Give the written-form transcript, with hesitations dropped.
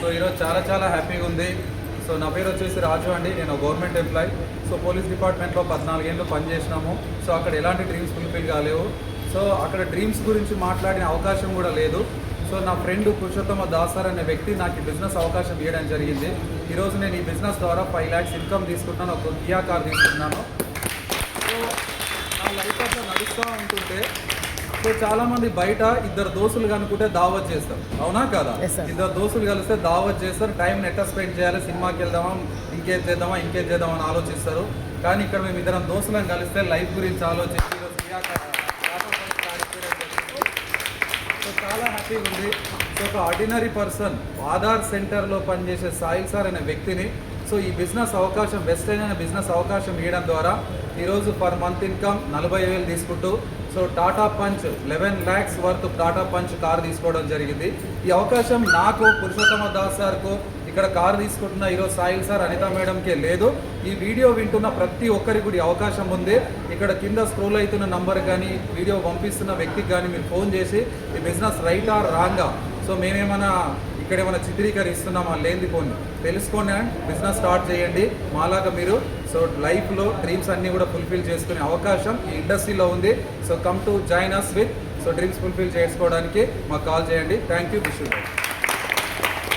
So ఈరోజు చాలా హ్యాపీగా ఉంది. సో నా పేరు వచ్చేసి రాజు అండి. నేను గవర్నమెంట్ ఎంప్లాయ్. సో పోలీస్ డిపార్ట్మెంట్లో 14 ఏళ్ళు పనిచేసినాము. సో అక్కడ ఎలాంటి డ్రీమ్స్ ఫుల్ఫిల్ కాలేవు. సో అక్కడ డ్రీమ్స్ గురించి మాట్లాడిన అవకాశం కూడా లేదు. సో నా ఫ్రెండ్ పురుషోత్తమ దాసర్ అనే వ్యక్తి నాకు ఈ బిజినెస్ అవకాశం ఇవ్వడం జరిగింది. ఈరోజు నేను ఈ బిజినెస్ ద్వారా 5 lakhs ఇన్కమ్ తీసుకుంటున్నాను. ఒక కియా కార్ తీసుకున్నాను. సో నా లైఫ్ అట్లా నడుస్తూ ఉంటుంటే సో చాలామంది బయట ఇద్దరు దోస్తులు కనుక్కుంటే దావత్ చేస్తారు, అవునా కదా? ఇద్దరు దోస్తులు కలిస్తే దావత్ చేస్తారు. టైం ఎట్లా స్పెండ్ చేయాలి, సినిమాకి వెళ్దామా, ఇంకేం చేద్దామా అని ఆలోచిస్తారు. కానీ ఇక్కడ మేము ఇద్దరం దోస్తులను కలిస్తే లైఫ్ గురించి ఆలోచించి ఈరోజు కియా కార్ సో చాలా హ్యాపీగా ఉంది. సో ఒక ఆర్డినరీ పర్సన్ ఆధార్ సెంటర్లో పనిచేసే సాయిల్ సార్ అనే వ్యక్తిని సో ఈ బిజినెస్ అవకాశం వెస్టర్న్ అనే బిజినెస్ అవకాశం ఇవ్వడం ద్వారా ఈరోజు పర్ మంత్ ఇన్కమ్ 40,000 తీసుకుంటూ so Tata punch 11 lakhs worth Tata punch car తీసుకోవడం జరిగింది. ఈ అవకాశం నాకు, పురుషోత్తమ దాస్ సార్కు, ఇక్కడ కార్ తీసుకుంటున్న ఈరోజు సాయిల్ సార్, అనిత మేడంకే లేదు. ఈ వీడియో వింటున్న ప్రతి ఒక్కరికి కూడా అవకాశం ఉంది. ఇక్కడ కింద స్క్రోల్ అవుతున్న నంబర్ కానీ, వీడియో పంపిస్తున్న వ్యక్తికి కానీ మీరు ఫోన్ చేసి ఈ business right are Ranga, so మేమేమైనా ఇక్కడ ఏమైనా చిత్రీకరిస్తున్నామా లేని కొన్ని తెలుసుకోండి అండ్ బిజినెస్ స్టార్ట్ చేయండి. మాలాగా మీరు సో లైఫ్లో డ్రీమ్స్ అన్నీ కూడా ఫుల్ఫిల్ చేసుకునే అవకాశం ఈ ఇండస్ట్రీలో ఉంది. So come to join us with so dreams fulfil చేసుకోవడానికి మాకు కాల్ చేయండి. Thank you. Wish you.